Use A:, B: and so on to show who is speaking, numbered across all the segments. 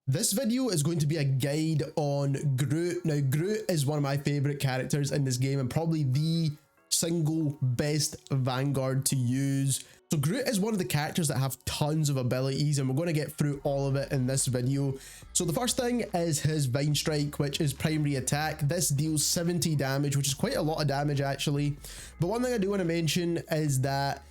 A: This video is going to be a guide on Groot. Now, Groot is one of my favorite characters in this game and probably the single best Vanguard to use. So Groot is one of the characters that have tons of abilities and we're going to get through all of it in this video. So the first thing is his Vine Strike, which is primary attack. This deals 70 damage, which is quite a lot of damage actually. But one thing I do want to mention is that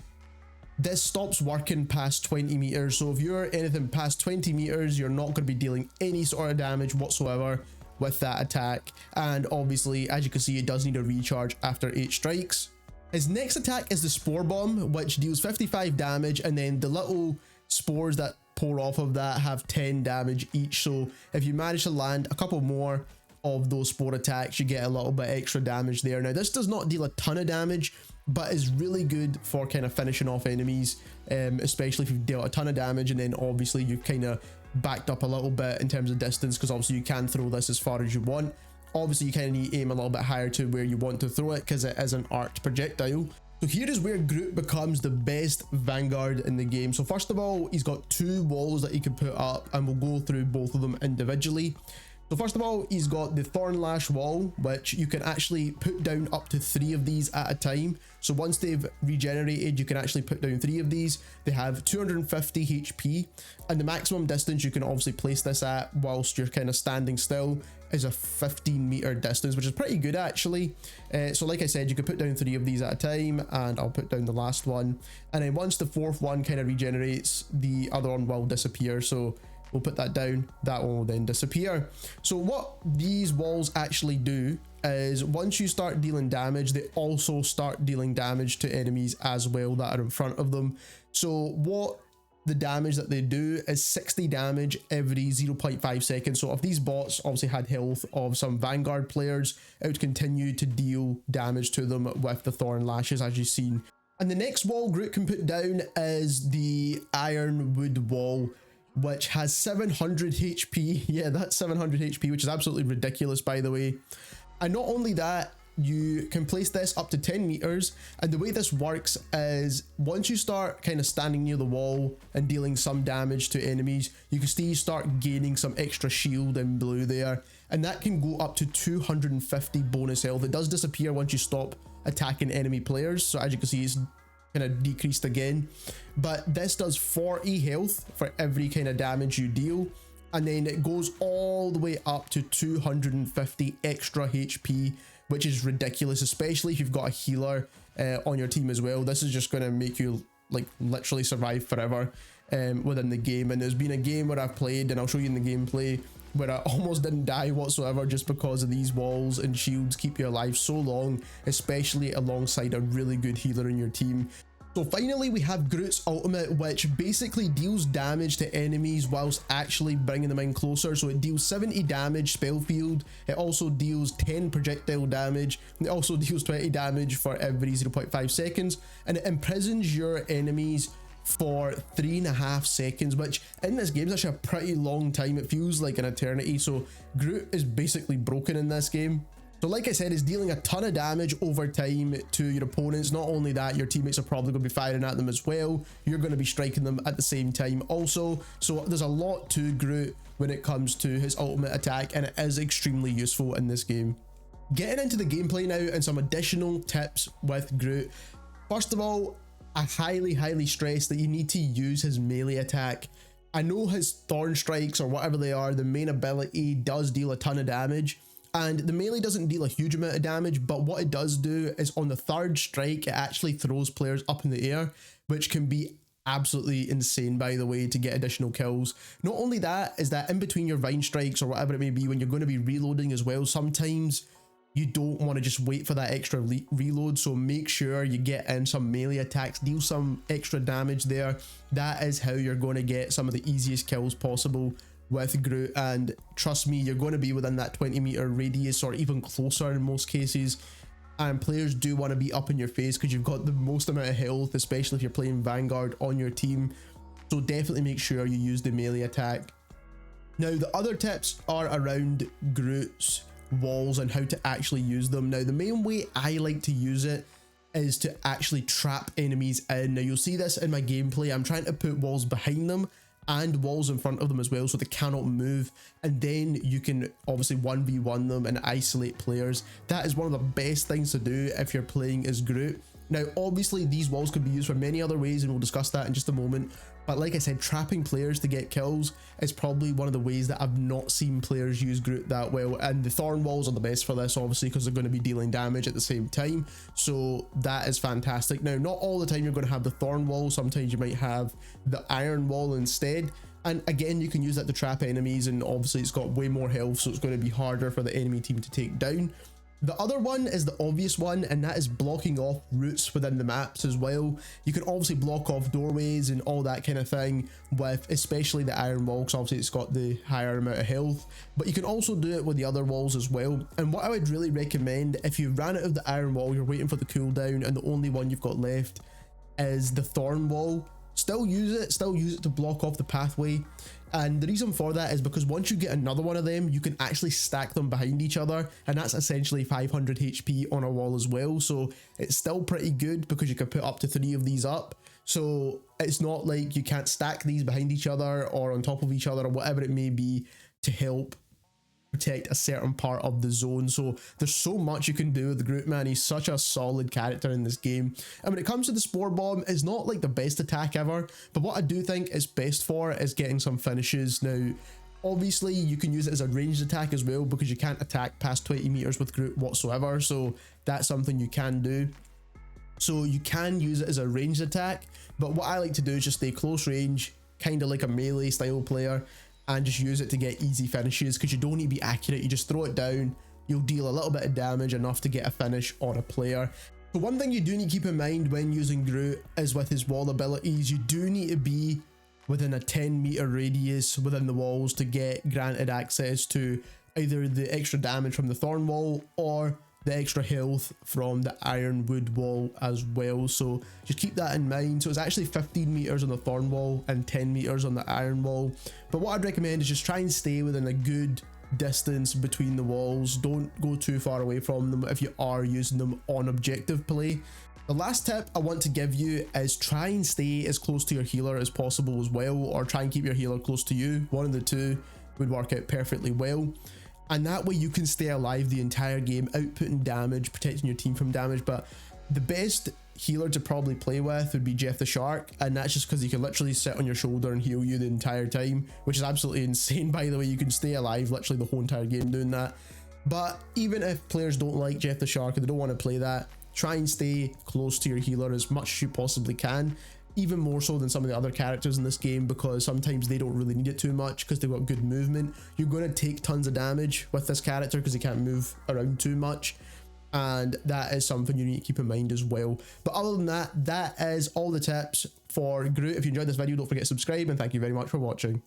A: this stops working past 20 meters. So if you're anything past 20 meters, you're not going to be dealing any sort of damage whatsoever with that attack. And obviously, as you can see, it does need a recharge after 8 strikes. His next attack is the Spore Bomb, which deals 55 damage, and then the little spores that pour off of that have 10 damage each. So if you manage to land a couple more of those spore attacks, you get a little bit extra damage there. Now, this does not deal a ton of damage, but is really good for kind of finishing off enemies, especially if you've dealt a ton of damage and then obviously you've kind of backed up a little bit in terms of distance, because obviously you can throw this as far as you want. Obviously you kind of need to aim a little bit higher to where you want to throw it because it is an arced projectile. So here is where Groot becomes the best Vanguard in the game. So first of all, he's got 2 walls that he can put up and we'll go through both of them individually. So first of all, he's got the Thorn Lash wall, which you can actually put down up to 3 of these at a time. So once they've regenerated, you can actually put down 3 of these. They have 250 HP, and the maximum distance you can obviously place this at whilst you're kind of standing still is a 15-meter distance, which is pretty good actually. So like I said, you can put down 3 of these at a time, and I'll put down the last one. And then once the 4th one kind of regenerates, the other one will disappear. So we'll put that down, that one will then disappear. So what these walls actually do is once you start dealing damage, they also start dealing damage to enemies as well that are in front of them. So what the damage that they do is 60 damage every 0.5 seconds. So if these bots obviously had health of some Vanguard players, it would continue to deal damage to them with the Thorn Lashes, as you've seen. And the next wall Groot can put down is the Ironwood wall, which has 700 HP. Yeah, that's 700 HP, which is absolutely ridiculous, by the way. And not only that, you can place this up to 10 meters. And the way this works is once you start kind of standing near the wall and dealing some damage to enemies, you can see you start gaining some extra shield in blue there. And that can go up to 250 bonus health. It does disappear once you stop attacking enemy players. So as you can see, it's kind of decreased again, but this does 40 health for every kind of damage you deal, and then it goes all the way up to 250 extra HP, which is ridiculous, especially if you've got a healer on your team as well. This is just going to make you like literally survive forever within the game. And there's been a game where I've played, and I'll show you in the gameplay, where I almost didn't die whatsoever just because of these walls and shields keep you alive so long, especially alongside a really good healer in your team. So finally we have Groot's ultimate, which basically deals damage to enemies whilst actually bringing them in closer. So it deals 70 damage spell field, it also deals 10 projectile damage, and it also deals 20 damage for every 0.5 seconds, and it imprisons your enemies for 3.5 seconds, which in this game is actually a pretty long time. It feels like an eternity. So Groot is basically broken in this game. So like I said, it's dealing a ton of damage over time to your opponents. Not only that, your teammates are probably going to be firing at them as well. You're going to be striking them at the same time also. So there's a lot to Groot when it comes to his ultimate attack, and it is extremely useful in this game. Getting into the gameplay now and some additional tips with Groot. First of all, I highly stress that you need to use his melee attack. I know his Thorn Strikes, or whatever they are, the main ability does deal a ton of damage, and the melee doesn't deal a huge amount of damage, but what it does do is on the 3rd strike, it actually throws players up in the air, which can be absolutely insane, by the way, to get additional kills. Not only that, is that in between your Vine Strikes or whatever it may be, when you're going to be reloading as well, sometimes you don't want to just wait for that extra reload, so make sure you get in some melee attacks, deal some extra damage there. That is how you're going to get some of the easiest kills possible with Groot, and trust me, you're going to be within that 20-meter radius or even closer in most cases, and players do want to be up in your face because you've got the most amount of health, especially if you're playing Vanguard on your team. So definitely make sure you use the melee attack. Now the other tips are around Groot's walls and how to actually use them. Now the main way I like to use it is to actually trap enemies in. Now you'll see this in my gameplay. I'm trying to put walls behind them and walls in front of them as well, so they cannot move. And then you can obviously 1v1 them and isolate players. That is one of the best things to do if you're playing as Groot. Now obviously these walls could be used for many other ways, and we'll discuss that in just a moment, but like I said, trapping players to get kills is probably one of the ways that I've not seen players use Groot that well. And the thorn walls are the best for this, obviously, because they're going to be dealing damage at the same time, so that is fantastic. Now not all the time you're going to have the thorn wall, sometimes you might have the iron wall instead, and again you can use that to trap enemies, and obviously it's got way more health, so it's going to be harder for the enemy team to take down. The other one is the obvious one, and that is blocking off routes within the maps as well. You can obviously block off doorways and all that kind of thing with especially the iron wall, because obviously it's got the higher amount of health, but you can also do it with the other walls as well. And what I would really recommend, if you ran out of the iron wall, you're waiting for the cooldown, and the only one you've got left is the thorn wall, still use it to block off the pathway. And the reason for that is because once you get another one of them, you can actually stack them behind each other, and that's essentially 500 HP on a wall as well. So it's still pretty good because you can put up to 3 of these up. So it's not like you can't stack these behind each other or on top of each other or whatever it may be to help protect a certain part of the zone. So there's so much you can do with Groot, man. He's such a solid character in this game. And when it comes to the Spore Bomb, it's not like the best attack ever, but what I do think it's best for is getting some finishes. Now obviously you can use it as a ranged attack as well, because you can't attack past 20 meters with Groot whatsoever, so that's something you can do. So you can use it as a ranged attack, but what I like to do is just stay close range, kind of like a melee style player, and just use it to get easy finishes, because you don't need to be accurate. You just throw it down, you'll deal a little bit of damage, enough to get a finish on a player. So one thing you do need to keep in mind when using Groot is with his wall abilities, you do need to be within a 10-meter radius within the walls to get granted access to either the extra damage from the thorn wall or the extra health from the ironwood wall as well. So just keep that in mind. So it's actually 15 meters on the thorn wall and 10 meters on the iron wall, but what I'd recommend is just try and stay within a good distance between the walls. Don't go too far away from them if you are using them on objective play. The last tip I want to give you is try and stay as close to your healer as possible as well, or try and keep your healer close to you. One of the two would work out perfectly well. And that way you can stay alive the entire game, outputting damage, protecting your team from damage. But the best healer to probably play with would be Jeff the Shark, and that's just because he can literally sit on your shoulder and heal you the entire time, which is absolutely insane, by the way. You can stay alive literally the whole entire game doing that. But even if players don't like Jeff the Shark and they don't want to play that, try and stay close to your healer as much as you possibly can. Even more so than some of the other characters in this game, because sometimes they don't really need it too much because they've got good movement. You're going to take tons of damage with this character because he can't move around too much, and that is something you need to keep in mind as well. But other than that, that is all the tips for Groot. If you enjoyed this video, don't forget to subscribe, and thank you very much for watching.